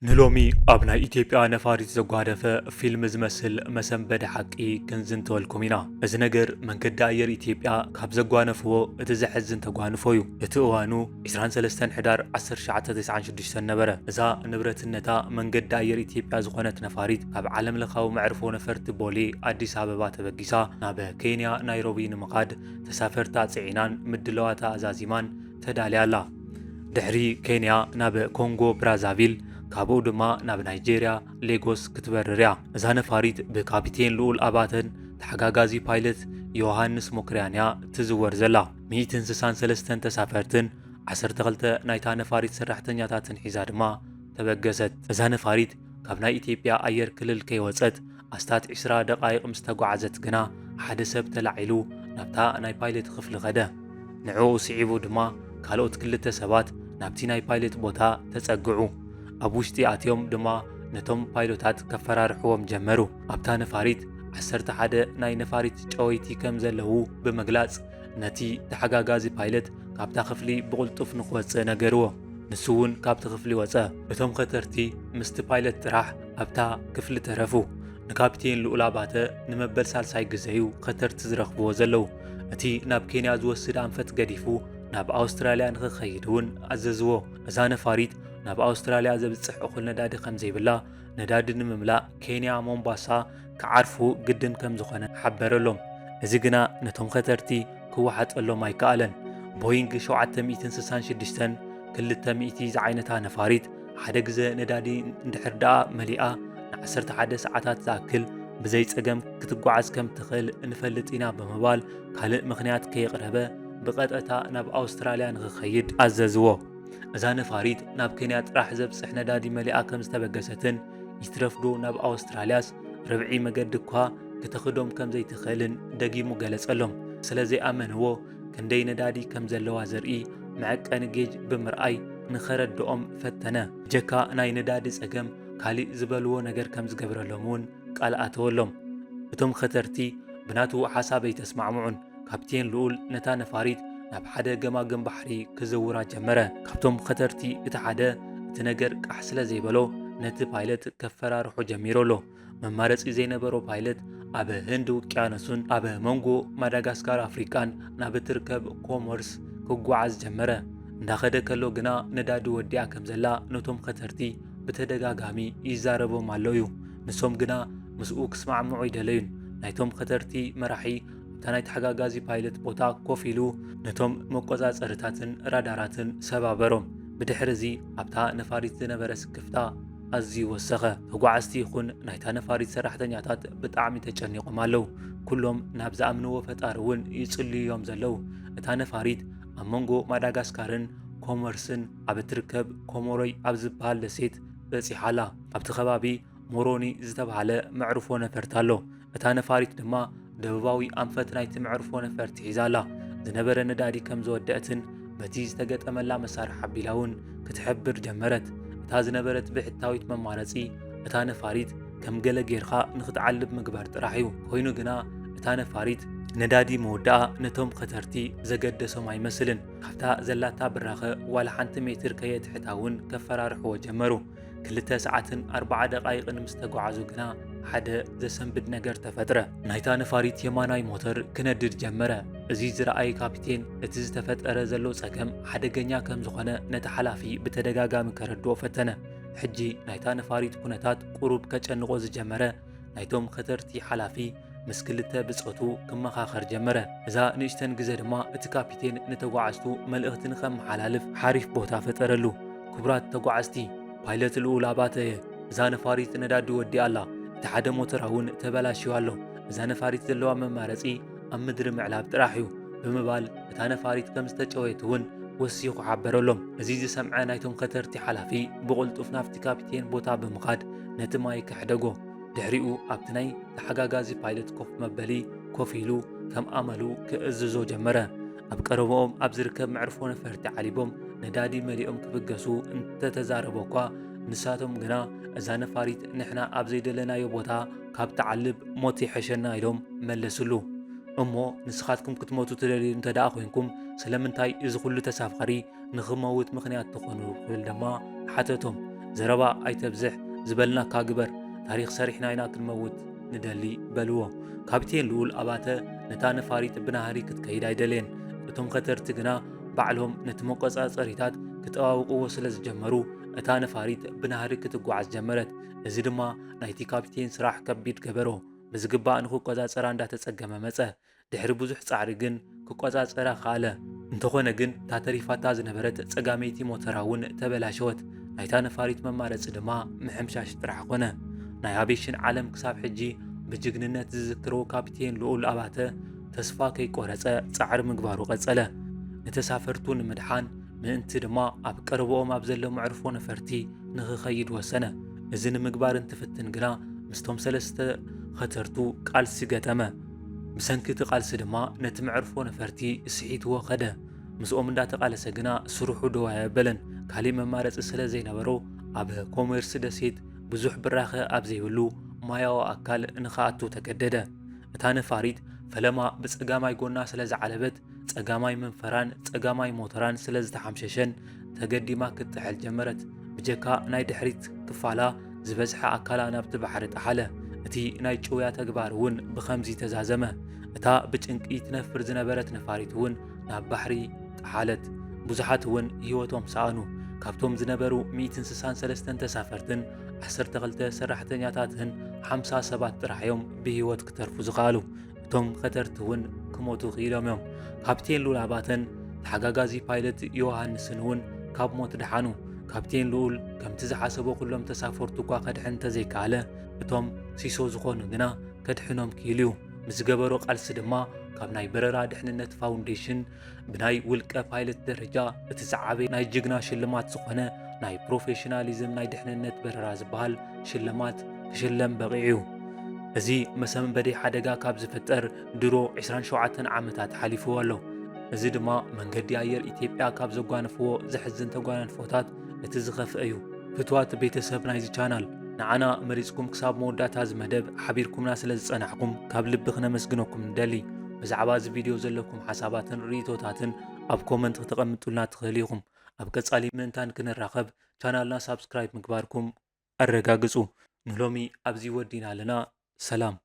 نلومي أبناء إثيوبيا نفاريت زጓደፈ ፊልም ዝመስል መሰንበደ ሓቂ ክንዝንተወልኩም ኢና። እዚ ነገር መንገዲ ኣየር ኢትዮጵያ ካብ ዘጓነፍዎ እቲ ዘሕዝን ተጓንፎ እዩ። እቲ እዋኑ 23 ሕዳር 1996 ነበረ። እዛ ንብረትነታ መንገዲ ኣየር ኢትዮጵያ ዝኾነት ነፋሪት ካብ ዓለም ለኻዊ መዕርፎ ነፈርቲ ቦሌ ኣዲስ ኣበባ ተበጊሳ ናብ ኬንያ ናይሮቢ ንምኻድ ተሳፈርታ ጽዒናን ምድለዋታ ኣዛዚማን ተዳልያ ኣላ። ድሕሪ ኬንያ ናብ ኮንጎ ብራዛቪል ካብኡ ድማ ናብ ናይጄርያ ሌጎስ ክትበርር እያ። እዛ ነፋሪት ብካፒቴን ልዑል ኣባተን ተሓጋጋዚ ፓይለት ዮሃንስ ሞክርያንያ ትዝወር ዘላ 163 ተሳፈርትን 12 ናይታ ነፋሪት ሰራሕተኛታትን ሒዛ ድማ ተበገሰት። እዛ ነፋሪት ካብ ናይ ኢትዮጵያ ኣየር ክልል ከይወፀት ኣስታት 20 ደቓይቕ ምስ ተጓዓዘት ግና ሓደ ሰብ ተላዒሉ ናብታ ናይ ፓይለት ክፍሊ ኸደ። ንዕኡ ስዒቡ ድማ ካልኦት ክልተ ሰባት ናብቲ ናይ ፓይለት ቦታ ተጸግዑ። ኣብ ውሽጢ ኣትዮም ድማ ነቶም ፓይሎታት ከፈራርሕዎም ጀመሩ። ኣብታ ነፋሪት 11 ናይ ነፋሪት ጨወይቲ ከም ዘለዉ ብምግላጽ ነቲ ተሓጋጋዚ ፓይለት ካብታ ክፍሊ ብቕልጡፍ ንኽወፅእ ነገርዎ። ንሱ እውን ካብቲ ክፍሊ ወፀ። እቶም ኸተርቲ ምስቲ ፓይለት ጥራሕ ኣብታ ክፍሊ ተረፉ። ንካፒቴን ልዑል ኣባተ ንመበል ሳልሳይ ግዜ እዩ ኸተርቲ ዝረኽብዎ ዘለዉ። እቲ ናብ ኬንያ ዝወስድ ኣንፈት ገዲፉ ናብ ኣውስትራልያ ንኽኸይድ እውን ኣዘዝዎ። እዛ ነፋሪት ናብ ኣውስትራልያ ዘብጽሕ እኹል ነዳዲ ከም ዘይብላ ነዳዲ ንምምላእ ኬንያ ሞምባሳ ክዓርፉ ግድን ከም ዝኾነ ሓበረሎም። እዚ ግና ነቶም ኸተርቲ ክወሓጠሎም ኣይከኣለን። ቦይንግ 766 200 ዝዓይነታ ነፋሪት ሓደ ግዜ ነዳዲ እንድሕር ደኣ መሊኣ ን11 ሰዓታት ዝኣክል ብዘይ ጸገም ክትጓዓዝ ከም ትኽእል እንፈልጥ ኢና ብምባል ካልእ ምኽንያት ከየቕረበ ብቐጥታ ናብ ኣውስትራልያ ንኽኸይድ ኣዘዝዎ። እዛ ነፋሪት ናብ ኬንያ ጥራሕ ዘብጽሕ ነዳዲ መሊኣ ከም ዝተበገሰትን ይትረፍዶ ናብ ኣውስትራልያስ ርብዒ መገዲ እኳ ክተኽዶም ከም ዘይትኽእልን ደጊሙ ገለጸሎም። ስለዘይኣመንዎ ክንደይ ነዳዲ ከም ዘለዋ ዘርኢ መዐቀኒ ጌጅ ብምርኣይ ንኸረድኦም ፈተነ። ጀካ ናይ ነዳዲ ጸገም ካሊእ ዝበልዎ ነገር ከም ዝገብረሎም እውን ቃል ኣተወሎም። እቶም ኸተርቲ ብናቱ ሓሳብ ኣይተስማዕምዑን። ካፕቴን ልዑል ነታ ነፋሪት ናብ ሓደ ገማገም ባሕሪ ክዘውራ ጀመረ። ካብቶም ኸተርቲ እቲ ሓደ እቲ ነገር ቃሕ ስለ ዘይበሎ ነቲ ፓይለት ከፈራርሑ ጀሚሮ ኣሎ። መማረፂ ዘይነበሮ ፓይለት ኣብ ህንዲ ውቅያኖስን ኣብ መንጎ ማዳጋስካር ኣፍሪቃን ናብ እትርከብ ኮሞርስ ክጓዓዝ ጀመረ። እንዳኸደ ከሎ ግና ነዳዲ ወዲኣ ከም ዘላ ነቶም ኸተርቲ ብተደጋጋሚ ይዛረቦም ኣሎ እዩ። ንሶም ግና ምስኡ ክስማዕምዑ ይደለዩን። ናይቶም ኸተርቲ መራሒ እታ ናይ ተሓጋጋዚ ፓይለት ቦታ ኮፍ ኢሉ ነቶም መቆጻጸርታትን ራዳራትን ሰባበሮም። ብድሕሪ እዚ ኣብታ ነፋሪት ዝነበረ ስክፍታ ኣዝዩ ወሰኸ። ተጓዓዝቲ ይኹን ናይታ ነፋሪት ሰራሕተኛታት ብጣዕሚ ተጨኒቖም ኣለዉ። ኩሎም ናብ ዝኣምንዎ ፈጣሪ እውን ይጽልዩ እዮም ዘለዉ። እታ ነፋሪት ኣብ መንጎ ማዳጋስካርን ኮሞርስን ኣብ እትርከብ ኮሞሮይ ኣብ ዝበሃል ደሴት በፂሓ ኣላ። ኣብቲ ከባቢ ሞሮኒ ዝተባህለ መዕርፎ ነፈርቲ ኣሎ። እታ ነፋሪት ድማ ደቡባዊ ኣንፈት ናይቲ መዕርፎ ነፈርቲ ሒዛ ኣላ። ዝነበረ ነዳዲ ከም ዝወድአትን በቲ ዝተገጠመላ መሳርሒ ሓቢላ እውን ክትሕብር ጀመረት። እታ ዝነበረት ብሕታዊት መማረፂ እታ ነፋሪት ከም ገለ ጌርኻ ንኽትዓልብ ምግባር ጥራሕ እዩ። ኮይኑ ግና እታ ነፋሪት ነዳዲ መወዳኣ ነቶም ኸተርቲ ዘገደሶም ኣይመስልን። ካብታ ዘላታ ብራኸ ዋላ ሓንቲ ሜትር ከየትሕታ እውን ከፈራርሕዎ ጀመሩ። 2 ሰዓትን 40 ደቓይቕን ምስ ተጓዓዙ ግና ሓደ ዘሰንብድ ነገር ተፈጥረ። ናይታ ነፋሪት የማናይ ሞተር ክነድድ ጀመረ። እዚ ዝረኣይ ካፒቴን እቲ ዝተፈጠረ ዘሎ ጸገም ሓደገኛ ከም ዝኾነ ነቲ ሓላፊ ብተደጋጋሚ ከረድኦ ፈተነ። ሕጂ ናይታ ነፋሪት ኩነታት ቁሩብ ከጨንቆ ዝጀመረ ናይቶም ኸተርቲ ሓላፊ ምስ ክልተ ብጾቱ ክመኻኸር ጀመረ። እዛ ንእሽተን ግዜ ድማ እቲ ካፒቴን ንተጓዓዝቱ መልእኽቲ ንኸመሓላልፍ ሓሪፍ ቦታ ፈጠረሉ። ክቡራት ተጓዓዝቲ፣ ፓይለት ልዑል ኣባተ እየ። እዛ ነፋሪት ነዳዲ ወዲኣ ኣላ። እቲ ሓደ ሞተራ እውን ተበላሽዩ ኣሎ። እዛ ነፋሪት ዘለዋ መማረፂ ኣብ ምድሪ ምዕላብ ጥራሕ እዩ ብምባል እታ ነፋሪት ከም ዝተጨወየት እውን ወሲኹ ሓበረሎም። እዚ ዝሰምዐ ናይቶም ኸተርቲ ሓላፊ ብቕልጡፍ ናብቲ ካፒቴን ቦታ ብምኻድ ነቲ ማይ ከሕደጎ። ድሕሪኡ ኣብቲ ናይ ተሓጋጋዚ ፓይለት ኮፍ መበሊ ኮፍ ኢሉ ከም ኣመሉ ክእዝዞ ጀመረ። ኣብ ቀረቦኦም ኣብ ዝርከብ መዕርፎ ነፈርቲ ዓሊቦም ነዳዲ መሊኦም ክብገሱ እንተተዛረቦ እኳ ንሳቶም ግና እዛ ነፋሪት ንሕና ኣብ ዘይደለናዮ ቦታ ካብ ተዓልብ ሞት ይሐሸና ኢሎም መለስሉ። እሞ ንስኻትኩም ክትሞቱ ትደልዩ እንተ ደኣ ኮይንኩም ስለምንታይ እዚ ኩሉ ተሳፋሪ ንኽመውት ምኽንያት ትኾኑ ክብል ድማ ሓተቶም። ዘረባ ኣይተብዝሕ ዝበልናካ ግበር ታሪክ ሰሪሕና ኢና ክንመውት ንደሊ በልዎ። ካፕቴን ልዑል ኣባተ ነታ ነፋሪት ብናህሪ ክትከይድ ኣይደልየን። እቶም ኸተርቲ ግና ባዕሎም ነቲ መቆፃፀሪታት ክጠዋውቅዎ ስለ ዝጀመሩ እታ ነፋሪት ብናህሪ ክትጓዓዝ ጀመረት። እዚ ድማ ናይቲ ካፕቴን ስራሕ ከቢድ ገበሮ ብዝግባእ ንክቆፃፀራ እንዳተፀገመ መፀ። ድሕሪ ብዙሕ ፃዕሪ ግን ክቆፃፀራ ከኣለ። እንተኾነ ግን እታ ተሪፋታ ዝነበረት ፀጋመይቲ ሞተራ እውን ተበላሸወት። ናይታ ነፋሪት መማረፂ ድማ ምሕምሻሽ ጥራሕ ኮነ። ናይ ኣቪዬሽን ዓለም ክሳብ ሕጂ ብጅግንነት ዝዝክሮ ካፕቴን ልዑል ኣባተ ተስፋ ከይቆረፀ ፃዕሪ ምግባሩ ቀፀለ። ንተሳፈርቱ ንምድሓን ምእንቲ ድማ ኣብ ቀረብኦም ኣብ ዘሎ መዕርፎ ነፈርቲ ንክኸይድ ወሰነ። እዚ ንምግባር እንትፍትን ግና ምስቶም 3 ኸተርቱ ቃልሲ ገጠመ። ብሰንኪ እቲ ቃልሲ ድማ ነቲ መዕርፎ ነፈርቲ እስሒትዎ ኸደ። ምስኦም እንዳተቃለሰ ግና ስርሑ ደው ኣየበለን። ካሊእ መማረፂ ስለ ዘይነበሮ ኣብ ኮሜርስ ደሴት ብዙሕ ብራኸ ኣብ ዘይብሉ ማያዊ ኣካል ንኽኣቱ ተገደደ። እታ ነፋሪት ፈለማ ብፀጋማይ ጎና ስለ ዝዓለበት ፀጋማይ መንፈራን ፀጋማይ ሞተራን ስለ ዝተሓምሸሸን ተገዲማ ክትጥሕል ጀመረት። ብጀካ ናይ ድሕሪት ክፋላ ዝበዝሐ ኣካላ ናብቲ ባሕሪ ጠሓለ። እቲ ናይ ጭውያ ተግባር እውን ብኸምዚ ተዛዘመ። እታ ብጭንቂ ትነፍር ዝነበረት ነፋሪት እውን ናብ ባሕሪ ጠሓለት። ብዙሓት እውን ህይወቶም ሰኣኑ። ካብቶም ዝነበሩ 163 ተሳፈርትን 12 ሰራሕተኛታትን 50 ሰባት ጥራሕ እዮም ብህይወት ክተርፉ ዝኸኣሉ። እቶም ኸተርቲ እውን ክሞቱ ክኢሎም እዮም። ካፕቴን ልዑል ኣባተን ተሓጋጋዚ ፓይለት ዮሃንስን እውን ካብ ሞት ድሓኑ። ካፕቴን ልዑል ከምቲ ዝሓሰቦ ኩሎም ተሳፈርቱ እኳ ከድሕን እንተዘይከኣለ እቶም ሲሶ ዝኾኑ ግና ከድሕኖም ክኢሉ እዩ። ምስ ገበሮ ቃልሲ ድማ ካብ ናይ በረራ ድሕንነት ፋውንዴሽን ብናይ ውልቀ ፓይለት ደረጃ እቲ ዝዓበየ ናይ ጅግና ሽልማት ዝኾነ ናይ ፕሮፌሽናሊዝም ናይ ድሕንነት በረራ ዝበሃል ሽልማት ክሽለም በቂዑ። እዚ መሰንበዲ ሓደጋ ካብ ዝፍጠር ድሮ 27 ዓመታት ሓሊፉ ኣሎ። እዚ ድማ መንገዲ ኣየር ኢትዮጵያ ካብ ዘጓነፍዎ ዘሕዝን ተጓናንፎታት እቲ ዝኸፍአ እዩ። ፍትዋት ቤተሰብ ናይዚ ቻናል ንዓና መሪፅኩም ክሳብ መወዳእታ ዝመደብ ሓቢርኩምና ስለ ዝፀናሕኩም ካብ ልቢ ክነመስግነኩም ንደሊ። ብዛዕባ እዚ ቪድዮ ዘለኩም ሓሳባትን ርእቶታትን ኣብ ኮመንት ክትቐምጡልና ትኽእሉ ኢኹም። ኣብ ቀጻሊ ምእንታን ክንራኸብ ቻናልና ሳብስክራይብ ምግባርኩም ኣረጋግፁ። ንሎሚ ኣብዚ ወዲና ኣለና። ሰላም።